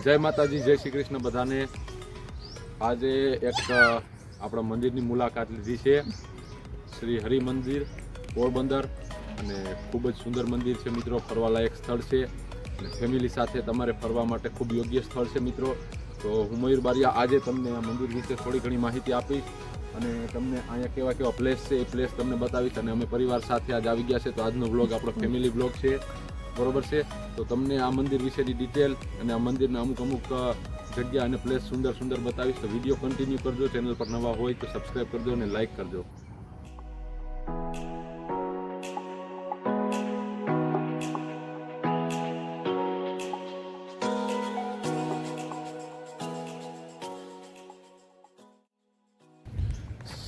જય માતાજી, જય શ્રી કૃષ્ણ બધાને। આજે એક આપણા મંદિરની મુલાકાત લીધી છે, શ્રી હરિ મંદિર પોરબંદર, અને ખૂબ જ સુંદર મંદિર છે મિત્રો, ફરવાલાયક સ્થળ છે અને ફેમિલી સાથે તમારે ફરવા માટે ખૂબ યોગ્ય સ્થળ છે મિત્રો। તો હું મયુર બારિયા આજે તમને આ મંદિર વિશે થોડી ઘણી માહિતી આપીશ અને તમને અહીંયા કેવા કેવા પ્લેસ છે એ પ્લેસ તમને બતાવીશ। અને અમે પરિવાર સાથે આજ આવી ગયા છે, તો આજનો વ્લોગ આપણો ફેમિલી વ્લોગ છે, બરોબર છે। તો તમને આ મંદિર વિશેની ડિટેલ અને આ મંદિરના અમુક જગ્યા અને પ્લેસ સુંદર સુંદર બતાવીશ। તો વિડીયો કન્ટિન્યુ કરજો, ચેનલ પર નવા હોય તો સબસ્ક્રાઈબ કરજો અને લાઈક કરજો।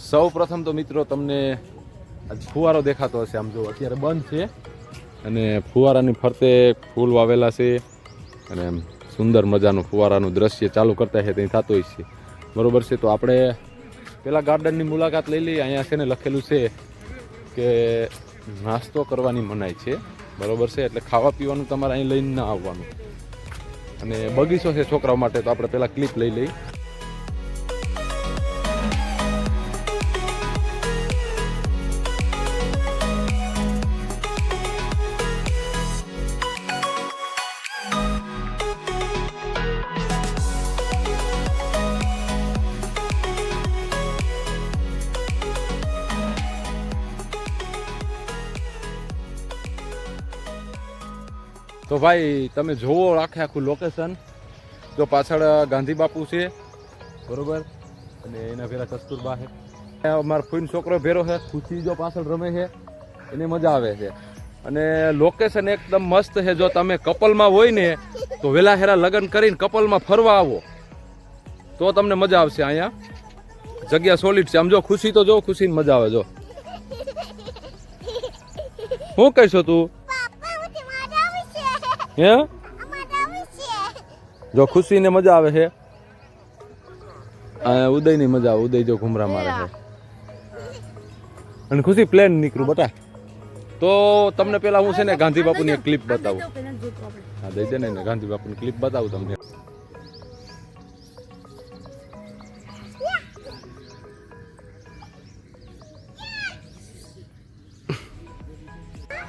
સૌ પ્રથમ તો મિત્રો તમને આજ ફુવારો દેખાતો હશે, આમ જો અત્યારે બંધ છે અને ફુવારાની ફરતે ફૂલ વાવેલા છે અને સુંદર મજાનું ફુવારાનું દ્રશ્ય ચાલુ કરતા છે ત્યાં થતું હોય છે, બરોબર છે। તો આપણે પેલા ગાર્ડનની મુલાકાત લઈ લઈએ। અહીંયા છે ને લખેલું છે કે નાસ્તો કરવાની મનાઈ છે, બરોબર છે, એટલે ખાવા પીવાનું તમારે અહીં લઈને ના આવવાનું। અને બગીચો છે છોકરાઓ માટે, તો આપણે પેલા ક્લિપ લઈ લઈએ। તો ભાઈ તમે જોવો આખે આખું લોકેશન, જો પાછળ ગાંધી બાપુ છે, બરોબર, અને એના ભેરા કસ્તુરબા છે, અમારો ફૂઈન છોકરો ભેરો છે, ખુશી જો પાછળ રમે છે, એને મજા આવે છે। અને લોકેશન એકદમ મસ્ત છે। જો તમે કપલમાં હોય ને તો વેલા હેરા લગ્ન કરીને કપલમાં ફરવા આવો તો તમને મજા આવશે। અહીંયા જગ્યા સોલિડ છે, આમ જો ખુશી તો જો, ખુશીને મજા આવે। જો શું કહીશો તું? હે જો ખુશીને મજા આવે છે, ઉદયની મજા આવે, ઉદય જો ઘુમરા મારે છે, અને ખુશી પ્લેન નીકળું બટા। તો તમને પેલા હું છે ને ગાંધી બાપુની એક ક્લિપ બતાવું, હા દઈ દે ને, ગાંધી બાપુની ક્લિપ બતાવું તમને।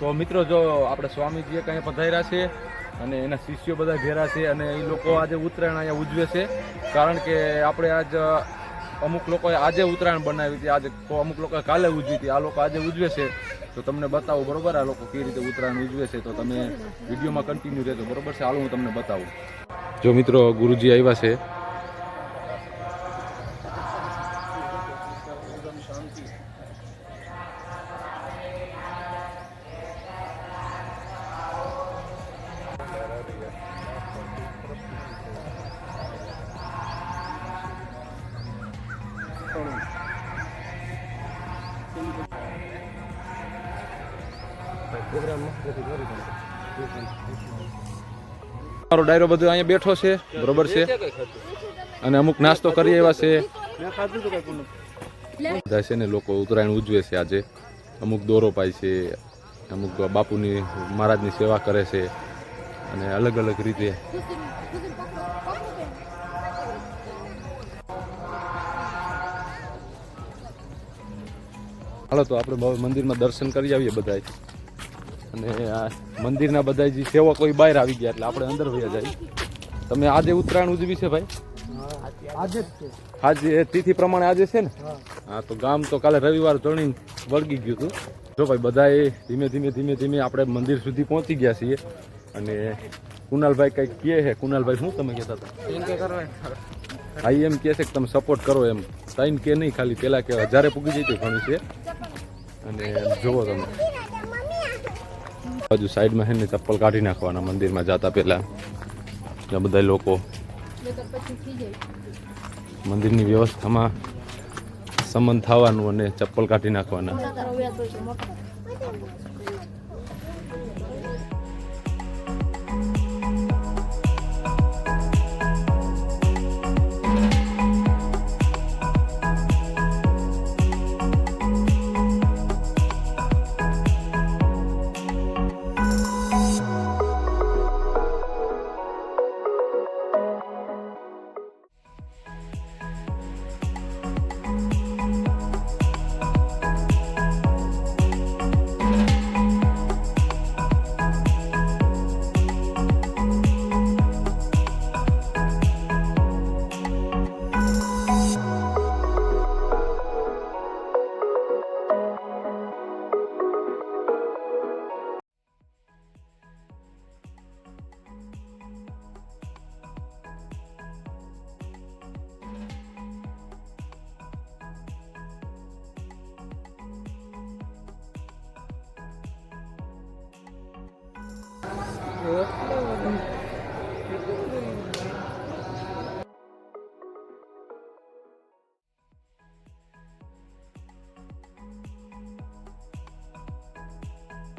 તો મિત્રો જો આપણે સ્વામીજીએ કઈ પધાર્યા છે અને એના શિષ્યો બધા ઘેરા છે, અને એ લોકો આજે ઉત્તરાયણ અહીંયા ઉજવે છે, કારણ કે આપણે આજ અમુક લોકોએ આજે ઉત્તરાયણ બનાવી હતી, આજે અમુક લોકોએ કાલે ઉજવી હતી, આ લોકો આજે ઉજવે છે। તો તમને બતાવું, બરોબર, આ લોકો કેવી રીતે ઉત્તરાયણ ઉજવે છે, તો તમે વિડીયોમાં કન્ટિન્યુ રહેજો, બરોબર છે। હાલો હું તમને બતાવું। જો મિત્રો ગુરુજી આવ્યા છે, મારો ડાયરો બધો અહીંયા બેઠો છે, બરોબર છે, અને અમુક નાસ્તો કરી આવ્યા છે બધા છે ને લોકો ઉત્તરાયણ ઉજવે છે આજે। અમુક દોરો પાય છે, અમુક બાપુની મહારાજની સેવા કરે છે, અને અલગ અલગ રીતે હાલો તો આપણે મંદિરમાં દર્શન કરી આવીએ બધા। અને આ મંદિરના બધા જે સેવા કોઈ બહાર આવી ગયા એટલે આપણે અંદર વયા જાય। તમે આજે ઉત્તરાયણ ઉજવી છે ભાઈ? આજે તિથિ પ્રમાણે આજે છે ને? હા, તો ગામ તો કાલે રવિવાર ચણી વળગી ગયું હતું। જો ભાઈ બધાએ ધીમે ધીમે આપણે મંદિર સુધી પહોંચી ગયા છીએ। અને કુનાલભાઈ કંઈક કહે છે, કુનાલભાઈ શું તમે કહેતા હતા? હા એમ કહે છે કે તમે સપોર્ટ કરો એમ, સાઈન કે નહીં, ખાલી પેલા કે 1000 પૂગી જતી ઘણી છે। અને જુઓ તમે બાજુ સાઈડમાં છે ને ચપ્પલ કાઢી નાખવાના મંદિરમાં જતા પહેલા, બધા લોકો મંદિરની વ્યવસ્થામાં સંબંધ થવાનું અને ચપ્પલ કાઢી નાખવાના।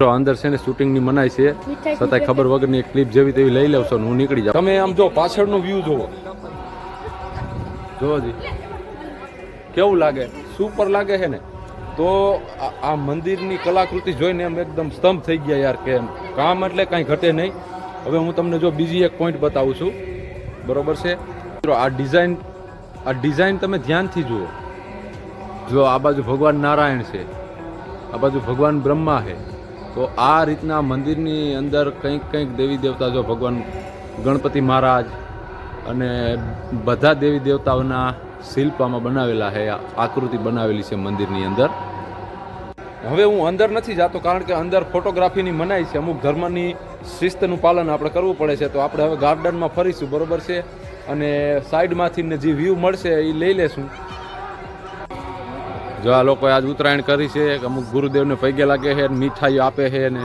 તો અંદર છે ને શૂટિંગની મનાઈ છે, છતાંય ખબર વગરની એક ક્લિપ જેવી તેવી લઈ લેવશો ને હું નીકળી જાઉં. તમે આમ જો પાછળનો વ્યૂ જોવો, જોજી કેવું લાગે, સુપર લાગે છે ને. તો આ મંદિરની કલાકૃતિ જોઈને એમ એકદમ સ્તંભ થઈ ગયા યાર, કે કામ એટલે કાંઈ ઘટે નહીં. હવે હું તમને જો બીજી એક પોઈન્ટ બતાવું છું, બરોબર છે. આ ડિઝાઇન તમે ધ્યાનથી જુઓ. જો આ બાજુ ભગવાન નારાયણ છે, આ બાજુ ભગવાન બ્રહ્મા છે. તો આ રીતના મંદિરની અંદર કંઈક દેવી દેવતા, જો ભગવાન ગણપતિ મહારાજ અને બધા દેવી દેવતાઓના શિલ્પમાં બનાવેલા છે, આકૃતિ બનાવેલી છે મંદિરની અંદર. હવે હું અંદર નથી જતો, કારણ કે અંદર ફોટોગ્રાફીની મનાઈ છે. અમુક ધર્મની શિસ્તનું પાલન આપણે કરવું પડે છે. તો આપણે હવે ગાર્ડનમાં ફરીશું, બરોબર છે. અને સાઈડમાંથી ને જે વ્યૂ મળશે એ લઈ લેશું. જો આ લોકોએ આજ ઉત્તરાયણ કરી છે, અમુક ગુરુદેવને પૈગે લાગે છે, મીઠાઈઓ આપે છે ને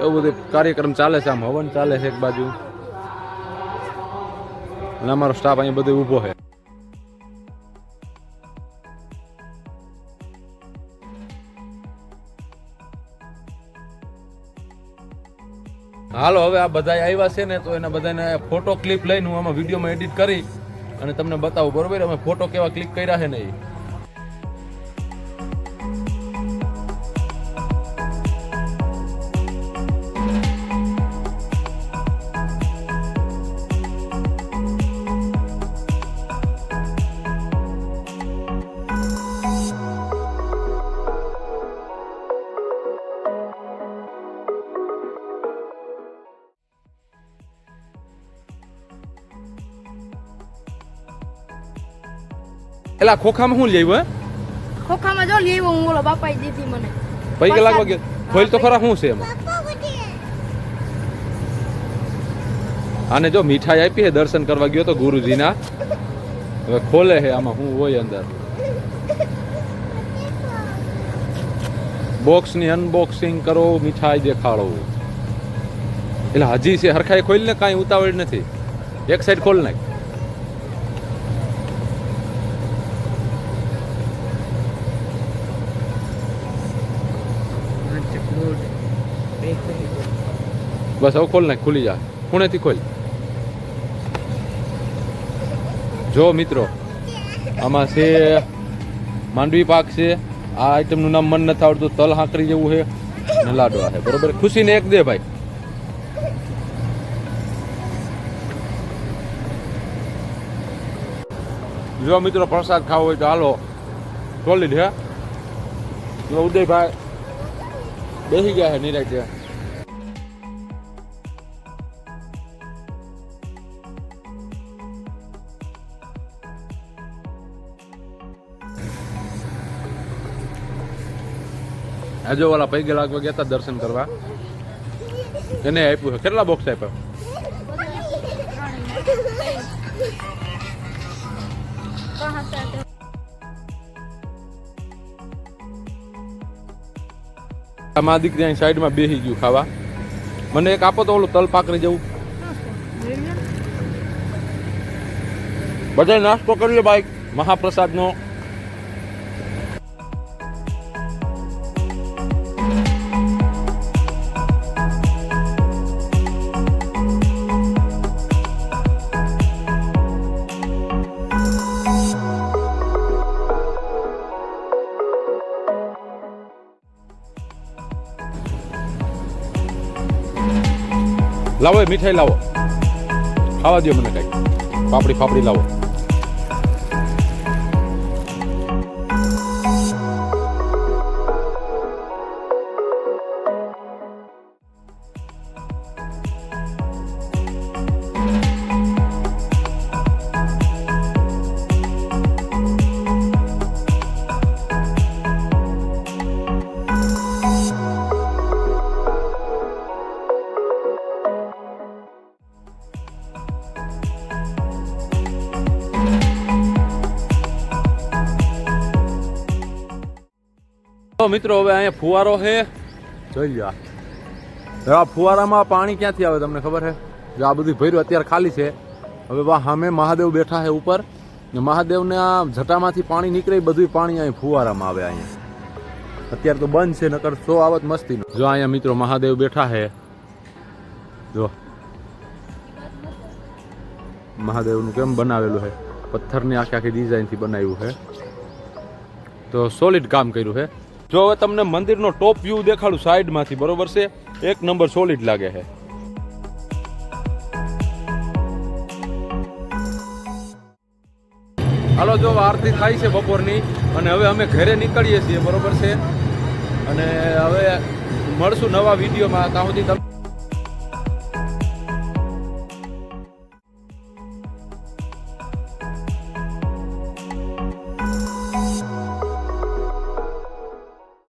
એવું બધું કાર્યક્રમ ચાલે છે. આમ હવન ચાલે છે એક બાજુ, અને અમારો સ્ટાફ અહીંયા બધો ઊભો છે. હાલો, હવે આ બધા આવ્યા છે ને, તો એના બધાને ફોટો ક્લિપ લઈને હું આમાં વિડીયોમાં એડિટ કરી અને તમને બતાવું, બરોબર. અમે ફોટો કેવા ક્લિક કર્યા છે ને એ. એલા ખોખામાં શું લેવું? હે ખોખામાં જો લેવું હું, ઓલો બાપાએ દીધી મને. પૈકે લાગવા ગયો ખોલ તો ખરા. શું છે એમાં? આને જો મીઠાઈ આપી છે, દર્શન કરવા ગયો તો ગુરુજીના. હવે ખોલે છે આમાં શું હોય અંદર. બોક્સની અનબોક્સિંગ કરો, મીઠાઈ દેખાડો. એટલે હજી છે હરખાઈ ખોલ ને, કાંઈ ઉતાવળ નથી. એક સાઈડ ખોલ નાખ. બસ હવે ખોલ નાખ, ખુલી જા. ખૂણેથી ખોલ. જો મિત્રો, આમાં છે માંડવી પાક છે. આ આઈટમનું નામ મન નથી આવડતું. તલ હાંકરી જેવું છે ને લાડવા છે, બરોબર. ખુશીને એક દે ભાઈ. જો મિત્રો, પ્રસાદ ખાવો હોય તો હાલો, સોલિડ હે. જો ઉદયભાઈ બેસી ગયા છે નિરાંતે. હજો વાલા પૈગે લાગવા ગયા હતા દર્શન કરવા, એને આપ્યું છે. કેટલા બોક્સ આપ્યા? મારા દીકરી અહીં સાઈડમાં બેસી ગયું ખાવા. મને એક આપો તો, ઓલું તલ પાકરી જેવું. બધા નાસ્તો કરી લે ભાઈ, મહાપ્રસાદનો. લાવો એ મીઠાઈ લાવો, ખાવા દો મને કઈ. પાપડી ફાપડી લાવો. મિત્રો, હવે અહીંયા ફુવારો છે, જોઈ લો. આ ફુવારામાં પાણી ક્યાંથી આવે તમને ખબર છે? જો આ બધું ભર્યું અત્યારે ખાલી છે. હવે સામે મહાદેવ બેઠા છે ઉપર, ને મહાદેવના જટામાંથી પાણી નીકળે, બધું પાણી અહીં ફુવારામાં આવે. અહીંયા અત્યારે તો બંધ છે, નકર શો આવત મસ્તી. જો અહીંયા મિત્રો મહાદેવ બેઠા છે. જો મહાદેવનું કેમ બનાવેલું છે, પથ્થરની આખી ડિઝાઇનથી બનાવ્યું છે. તો સોલિડ કામ કર્યું છે. જો હવે તમને મંદિરનો ટોપ વ્યૂ દેખાડું સાઈડમાંથી, બરોબર છે, એક નંબર સોલિડ લાગે છે. હાલો જો આરતી થાય છે બપોરની, અને હવે અમે ઘરે નીકળીએ છીએ, બરોબર છે. અને હવે મળશું નવા વિડીયોમાં. ત્યાં સુધી